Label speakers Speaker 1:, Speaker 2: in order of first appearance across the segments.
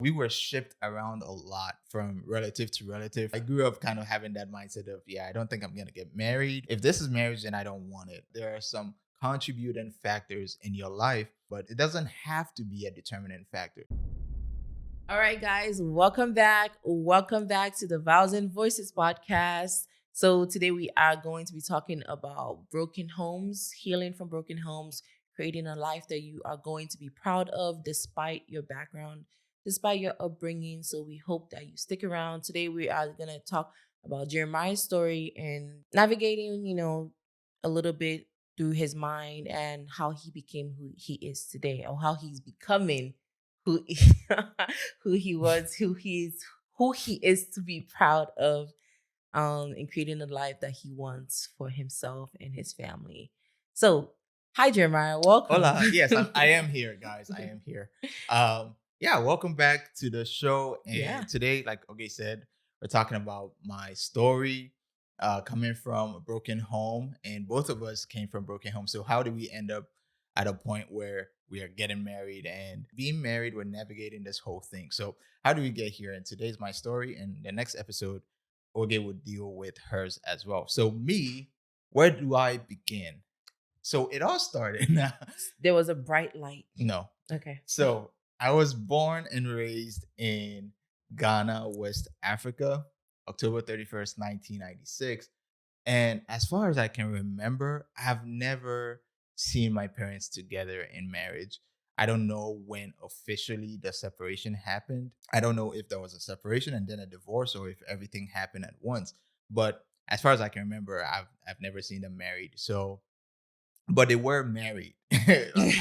Speaker 1: We were shipped around a lot from relative to relative. I grew up kind of having that mindset of, yeah, I don't think I'm going to get married. If this is marriage, then I don't want it. There are some contributing factors in your life, but it doesn't have to be a determinant factor.
Speaker 2: All right, guys, welcome back. Welcome back to the Vows and Voices podcast. So, today we are going to be talking about broken homes, healing from broken homes, creating a life that you are going to be proud of despite your background, despite your upbringing. So, we hope that you stick around. Today, we are going to talk about Jeremiah's story and navigating, a little bit through his mind and how he became who he is today, or how he's becoming who who he was, who he is to be proud of, and creating the life that he wants for himself and his family. So, hi Jeremiah, welcome.
Speaker 1: Hola. Yes, I am here, guys. I am here. Yeah, welcome back to the show.
Speaker 2: Yeah.
Speaker 1: And today, like Oge said, we're talking about my story coming from a broken home. And both of us came from broken homes. So how do we end up at a point where we are getting married and being married? We're navigating this whole thing. So how do we get here? And today's my story. And the next episode, Oge will deal with hers as well. So me, where do I begin? So it all started.
Speaker 2: There was a bright light.
Speaker 1: No.
Speaker 2: Okay.
Speaker 1: So I was born and raised in Ghana, West Africa, October 31st, 1996. And as far as I can remember, I've never seen my parents together in marriage. I don't know when officially the separation happened. I don't know if there was a separation and then a divorce or if everything happened at once. But as far as I can remember, I've never seen them married. So but they were married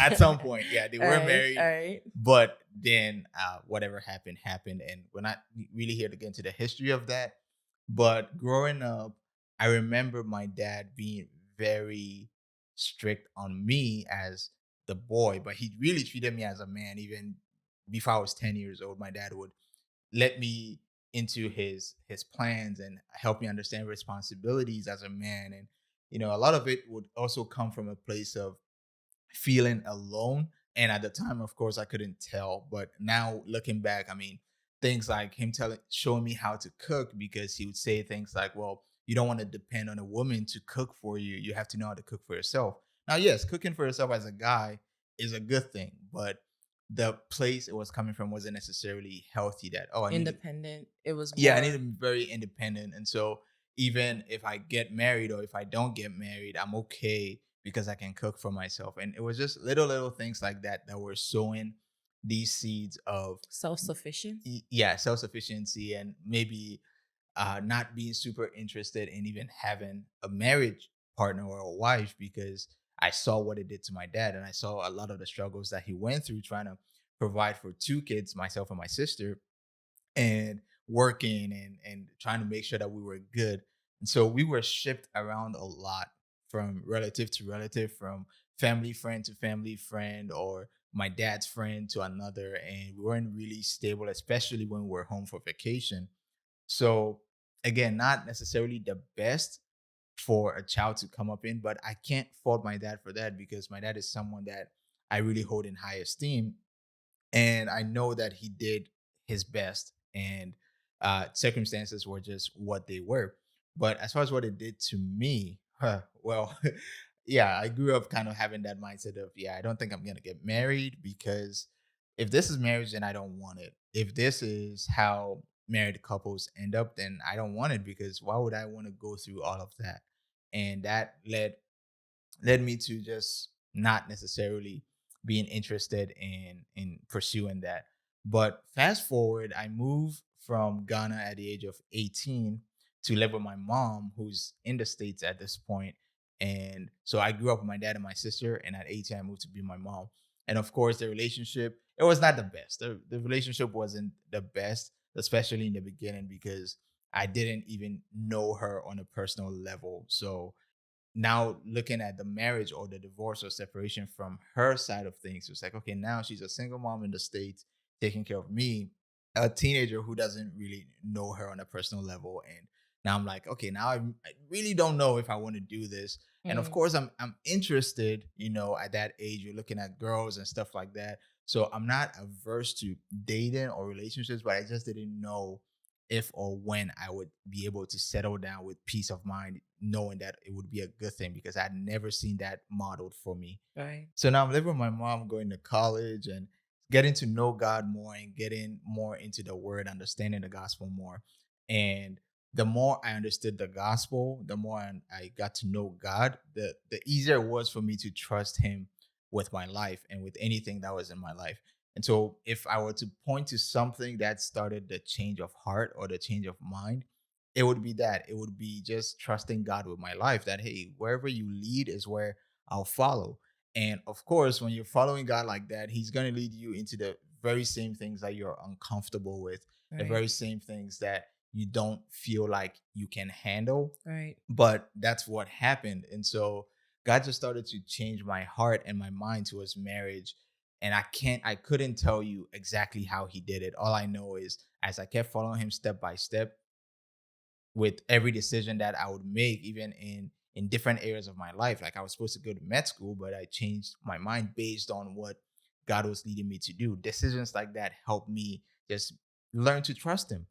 Speaker 1: at some point. Yeah, they
Speaker 2: All
Speaker 1: were
Speaker 2: right. All
Speaker 1: married,
Speaker 2: right.
Speaker 1: but then whatever happened happened, and we're not really here to get into the history of that. But growing up, I remember my dad being very strict on me as the boy, but he really treated me as a man. Even before I was 10 years old, my dad would let me into his plans and help me understand responsibilities as a man. And a lot of it would also come from a place of feeling alone. And at the time, of course, I couldn't tell, but now looking back, I mean, things like him showing me how to cook, because he would say things like, well, you don't want to depend on a woman to cook for you, you have to know how to cook for yourself. Now, yes, cooking for yourself as a guy is a good thing, but the place it was coming from wasn't necessarily healthy. That, oh, I need to,
Speaker 2: Independent. It was
Speaker 1: yeah, I need to
Speaker 2: more
Speaker 1: be very independent. And so even if I get married or if I don't get married, I'm okay because I can cook for myself. And it was just little things like that that were sowing these seeds of
Speaker 2: self-sufficient.
Speaker 1: yeah, self-sufficiency, and maybe not being super interested in even having a marriage partner or a wife, because I saw what it did to my dad, and I saw a lot of the struggles that he went through trying to provide for two kids, myself and my sister, and working and trying to make sure that we were good. And so we were shipped around a lot from relative to relative, from family friend to family friend, or my dad's friend to another. And we weren't really stable, especially when we were home for vacation. So again, not necessarily the best for a child to come up in, but I can't fault my dad for that, because my dad is someone that I really hold in high esteem. And I know that he did his best, and circumstances were just what they were. But as far as what it did to me, well, yeah, I grew up kind of having that mindset of, yeah, I don't think I'm gonna get married, because if this is marriage, then I don't want it. If this is how married couples end up, then I don't want it, because why would I want to go through all of that? And that led me to just not necessarily being interested in pursuing that. But fast forward, I moved from Ghana at the age of 18 to live with my mom, who's in the States at this point. And so I grew up with my dad and my sister, and at 18 I moved to be my mom. And of course, the relationship, it was not the best. The relationship wasn't the best, especially in the beginning, because I didn't even know her on a personal level. So now looking at the marriage or the divorce or separation from her side of things, it's like, okay, now she's a single mom in the States taking care of me, a teenager who doesn't really know her on a personal level. And now I'm like, okay, now I really don't know if I want to do this. And of
Speaker 2: Mm.
Speaker 1: course, I'm interested, at that age, you're looking at girls and stuff like that. So I'm not averse to dating or relationships, but I just didn't know if or when I would be able to settle down with peace of mind, knowing that it would be a good thing because I'd never seen that modeled for me.
Speaker 2: Right.
Speaker 1: So now I'm living with my mom, going to college and getting to know God more and getting more into the word, understanding the gospel more. And the more I understood the gospel, the more I got to know God, the easier it was for me to trust him with my life and with anything that was in my life. And so if I were to point to something that started the change of heart or the change of mind, it would be that. It would be just trusting God with my life that, hey, wherever you lead is where I'll follow. And of course, when you're following God like that, He's going to lead you into the very same things that you're uncomfortable with, the
Speaker 2: Right.
Speaker 1: very same things that you don't feel like you can handle.
Speaker 2: Right.
Speaker 1: But that's what happened. And so God just started to change my heart and my mind towards marriage. And I couldn't tell you exactly how He did it. All I know is as I kept following Him step by step, with every decision that I would make, even in different areas of my life. Like I was supposed to go to med school, but I changed my mind based on what God was leading me to do. Decisions like that helped me just learn to trust Him.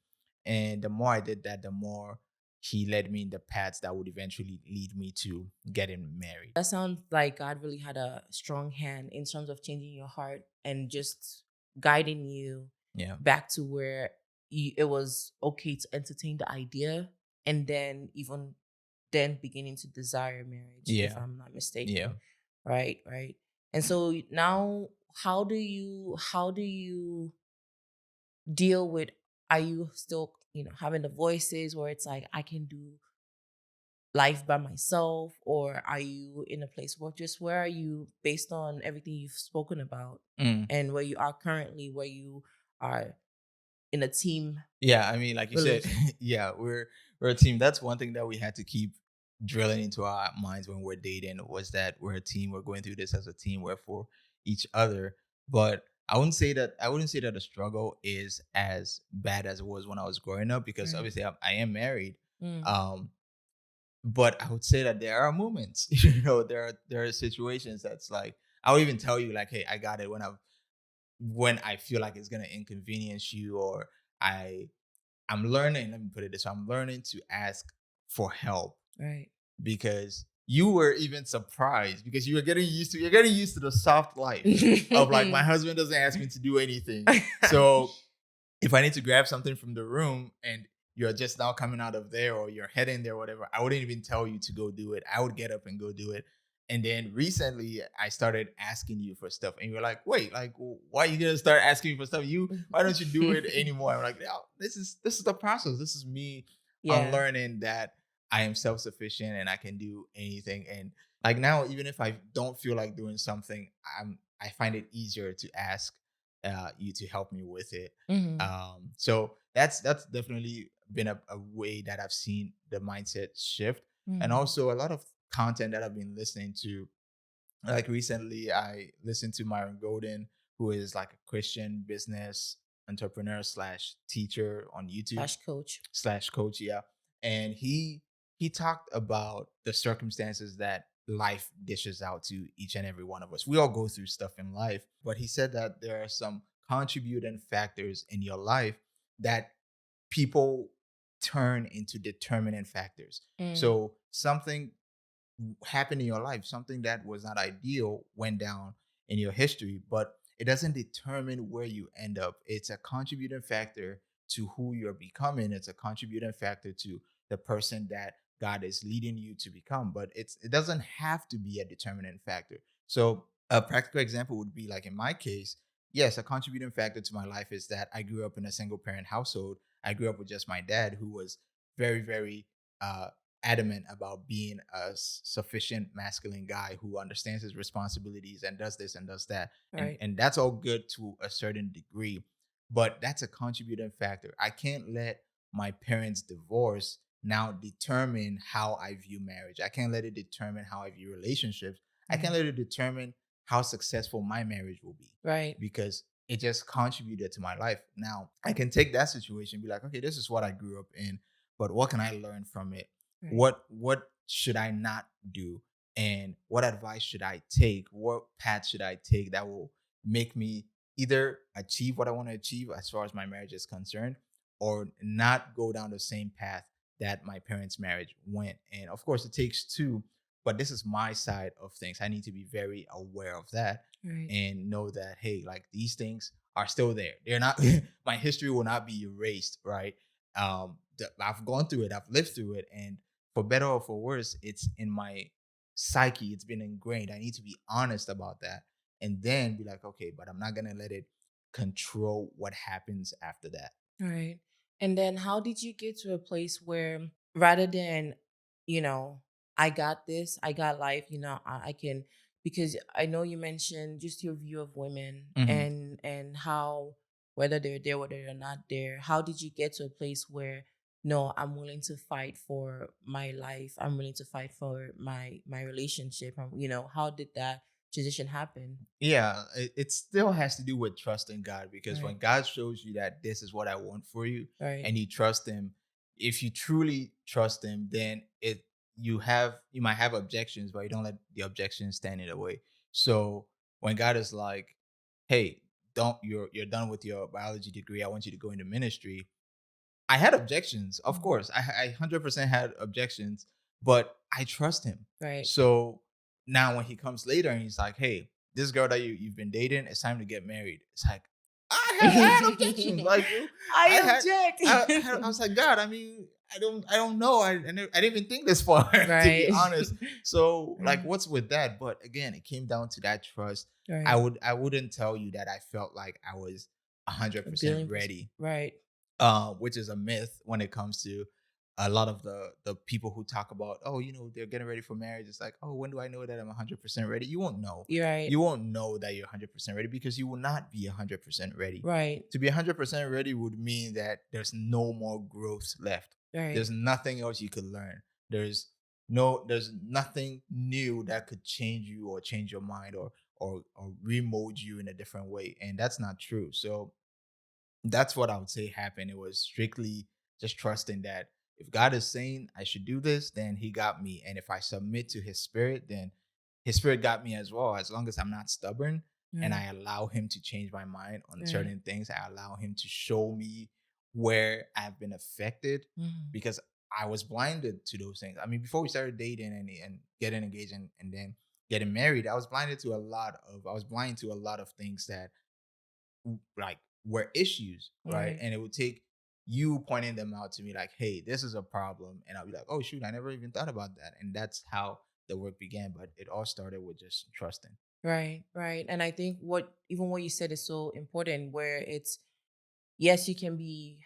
Speaker 1: And the more I did that, the more He led me in the paths that would eventually lead me to getting married.
Speaker 2: That sounds like God really had a strong hand in terms of changing your heart and just guiding you
Speaker 1: Yeah.
Speaker 2: back to where it was okay to entertain the idea, and then even then beginning to desire marriage, if
Speaker 1: Yeah.
Speaker 2: I'm not
Speaker 1: Yeah.
Speaker 2: mistaken. Right, right. And so now how do you deal with, are you still, having the voices where it's like I can do life by myself, or are you in a place where, just where are you based on everything you've spoken about,
Speaker 1: Mm.
Speaker 2: and where you are currently, where you are in a team
Speaker 1: Yeah, I mean, like you said,
Speaker 2: relation?
Speaker 1: yeah, we're a team. That's one thing that we had to keep drilling into our minds when we're dating was that we're a team. We're going through this as a team. We're for each other. But I wouldn't say that the struggle is as bad as it was when I was growing up because
Speaker 2: Right.
Speaker 1: obviously I am married.
Speaker 2: Mm.
Speaker 1: Um, but I would say that there are moments, there are situations that's like I'll even tell you like, hey, I got it when I feel like it's gonna inconvenience you or I I'm learning, let me put it this way, I'm learning to ask for help
Speaker 2: Right.
Speaker 1: because you were even surprised because you're getting used to the soft life of like my husband doesn't ask me to do anything. So if I need to grab something from the room and you're just now coming out of there or you're heading there, whatever, I wouldn't even tell you to go do it. I would get up and go do it. And then recently I started asking you for stuff and you're like, wait, like why are you gonna start asking me for stuff? Why don't you do it anymore? I'm like, no, this is the process. This is me
Speaker 2: Yeah.
Speaker 1: unlearning that I am self-sufficient and I can do anything. And like now, even if I don't feel like doing something, I find it easier to ask you to help me with it.
Speaker 2: Hmm.
Speaker 1: So that's definitely been a way that I've seen the mindset shift, and
Speaker 2: Hmm.
Speaker 1: also a lot of content that I've been listening to. Like recently, I listened to Myron Golden, who is like a Christian business entrepreneur slash teacher on YouTube
Speaker 2: Slash coach.
Speaker 1: slash coach, yeah. And he talked about the circumstances that life dishes out to each and every one of us. We all go through stuff in life, but he said that there are some contributing factors in your life that people turn into determinant factors.
Speaker 2: Mm.
Speaker 1: So something happened in your life, something that was not ideal went down in your history, but it doesn't determine where you end up. It's a contributing factor to who you're becoming. It's a contributing factor to the person that God is leading you to become, but it doesn't have to be a determinant factor. So a practical example would be like in my case, yes, a contributing factor to my life is that I grew up in a single parent household. I grew up with just my dad who was very, very uh adamant about being a sufficient masculine guy who understands his responsibilities and does this and does that. and
Speaker 2: Right.
Speaker 1: and that's all good to a certain degree, but that's a contributing factor. I can't let my parents divorce now determine how I view marriage. I can't let it determine how I view relationships. I can't
Speaker 2: Right.
Speaker 1: let it determine how successful my marriage will be
Speaker 2: Right.
Speaker 1: because it just contributed to my life. Now I can take that situation and be like, okay, this is what I grew up in, but what can I learn from it?
Speaker 2: Right.
Speaker 1: What should I not do? And what advice should I take? What path should I take that will make me either achieve what I want to achieve as far as my marriage is concerned, or not go down the same path that my parents' marriage went. And of course, it takes two, but this is my side of things. I need to be very aware of that
Speaker 2: Right.
Speaker 1: and know that, hey, like these things are still there. They're not, my history will not be erased, right? I've gone through it, I've lived through it. And for better or for worse, it's in my psyche, it's been ingrained. I need to be honest about that and then be like, okay, but I'm not going to let it control what happens after that.
Speaker 2: Right. And then how did you get to a place where rather than, you know, I got this, I got life, I can, because I know you mentioned just your view of women
Speaker 1: Mhm.
Speaker 2: and how whether they're there, whether they're not there, how did you get to a place where no, I'm willing to fight for my life. I'm willing to fight for my relationship. How did that transition happen?
Speaker 1: Yeah, it still has to do with trusting God because
Speaker 2: Right.
Speaker 1: when God shows you that this is what I want for you
Speaker 2: Right.
Speaker 1: and you trust him, if you truly trust him, then you might have objections, but you don't let the objections stand in the way. So when God is like, "Hey, don't you're done with your biology degree. I want you to go into ministry." I had objections, of
Speaker 2: Mhm.
Speaker 1: course. I 100% had objections, but I trust him.
Speaker 2: Right.
Speaker 1: So now when he comes later and he's like, "Hey, this girl that you've been dating, it's time to get married." It's like I had objections. Like I
Speaker 2: I
Speaker 1: had I
Speaker 2: object.
Speaker 1: was like, God, I mean, I don't know. I didn't even think this far to be
Speaker 2: Right.
Speaker 1: honest. So like
Speaker 2: Right.
Speaker 1: what's with that? But again, it came down to that trust.
Speaker 2: Right.
Speaker 1: I wouldn't tell you that I felt like I was
Speaker 2: A
Speaker 1: 100%
Speaker 2: billion percent.
Speaker 1: ready,
Speaker 2: Right.
Speaker 1: which is a myth when it comes to a lot of the people who talk about, oh, they're getting ready for marriage. It's like, oh, when do I know that I'm 100% ready? You won't know.
Speaker 2: You're right.
Speaker 1: You won't know that you're 100% ready because you will not be 100% ready.
Speaker 2: Right.
Speaker 1: To be 100% ready would mean that there's no more growth left.
Speaker 2: Right.
Speaker 1: There's nothing else you could learn. There's nothing new that could change you or change your mind or remold you in a different way. And that's not true. So that's what I would say happened. It was strictly just trusting that if God is saying I should do this, then he got me. And if I submit to his spirit, then his spirit got me as well. As long as I'm not stubborn and
Speaker 2: Right.
Speaker 1: I allow him to change my mind on
Speaker 2: Right.
Speaker 1: certain things, I allow him to show me where I've been affected
Speaker 2: Mhm.
Speaker 1: because I was blinded to those things. I mean, before we started dating and getting engaged and then getting married, I was blind to a lot of things that like were issues, right?
Speaker 2: Right.
Speaker 1: And it would take you pointing them out to me like, hey, this is a problem. And I'll be like, oh shoot, I never even thought about that. And that's how the work began. But it all started with just trusting.
Speaker 2: Right. Right. And I think what you said is so important where it's yes, you can be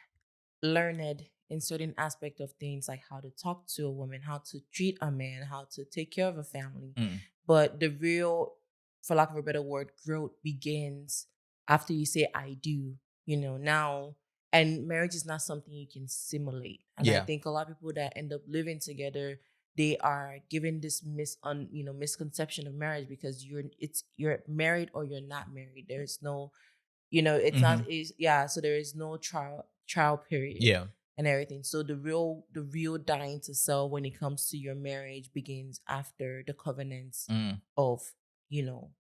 Speaker 2: learned in certain aspect of things like how to talk to a woman, how to treat a man, how to take care of a family.
Speaker 1: Mm.
Speaker 2: But the real, for lack of a better word, growth begins after you say I do, now. And marriage is not something you can simulate. And I
Speaker 1: Yeah.
Speaker 2: think a lot of people that end up living together, they are given this misconception of marriage because you're married or you're not married. There's no it's not
Speaker 1: Hmm.
Speaker 2: is yeah, so there is no trial period
Speaker 1: Yeah.
Speaker 2: and everything. So the real dying to self when it comes to your marriage begins after the covenants
Speaker 1: Mm.
Speaker 2: of, you know,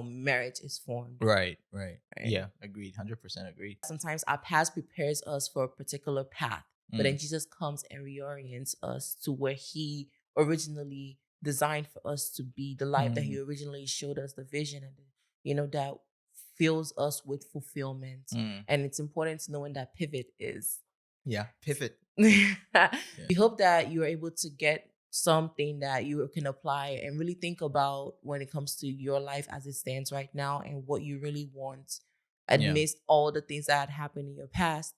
Speaker 2: marriage is formed,
Speaker 1: Right. Right.
Speaker 2: right?
Speaker 1: Yeah. Agreed. 100% agreed.
Speaker 2: Sometimes our past prepares us for a particular path, but then
Speaker 1: Mm.
Speaker 2: Jesus comes and reorients us to where he originally designed for us to be, the life that he
Speaker 1: Mm.
Speaker 2: originally showed us, the vision and that fills us with fulfillment.
Speaker 1: Mm.
Speaker 2: And it's important to know when that pivot is.
Speaker 1: Yeah. Pivot.
Speaker 2: We
Speaker 1: Yeah.
Speaker 2: hope that you're able to get something that you can apply and really think about when it comes to your life as it stands right now and what you really want
Speaker 1: Yeah.
Speaker 2: amidst all the things that had happened in your past,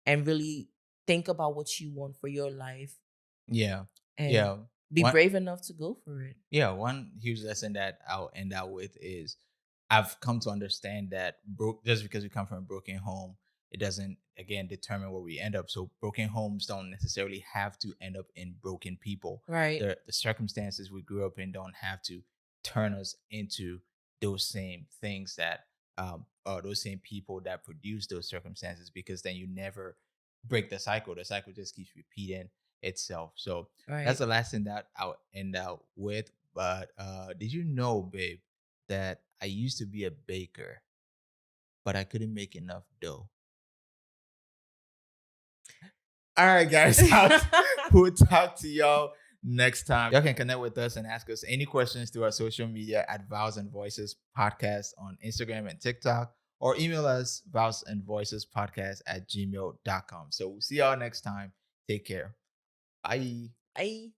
Speaker 2: and really think about what you want for your life
Speaker 1: Yeah.
Speaker 2: and
Speaker 1: Yeah.
Speaker 2: be
Speaker 1: What
Speaker 2: brave enough to go for it.
Speaker 1: Yeah, one huge lesson that I'll end out with is I've come to understand that just because we come from a broken home, it doesn't again determine where we end up. So broken homes don't necessarily have to end up in broken people.
Speaker 2: Right.
Speaker 1: The circumstances we grew up in don't have to turn us into those same things that or those same people that produce those circumstances because then you never break the cycle. The cycle just keeps repeating itself. So that's
Speaker 2: Right.
Speaker 1: the last thing that I'll end out with. But did you know, babe, that I used to be a baker, but I couldn't make enough dough. All right, guys. We'll talk to y'all next time. Y'all can connect with us and ask us any questions through our social media at Vows and Voices Podcast on Instagram and TikTok, or email us vowsandvoicespodcast@gmail.com. So we'll see y'all next time. Take care. Bye.
Speaker 2: Bye.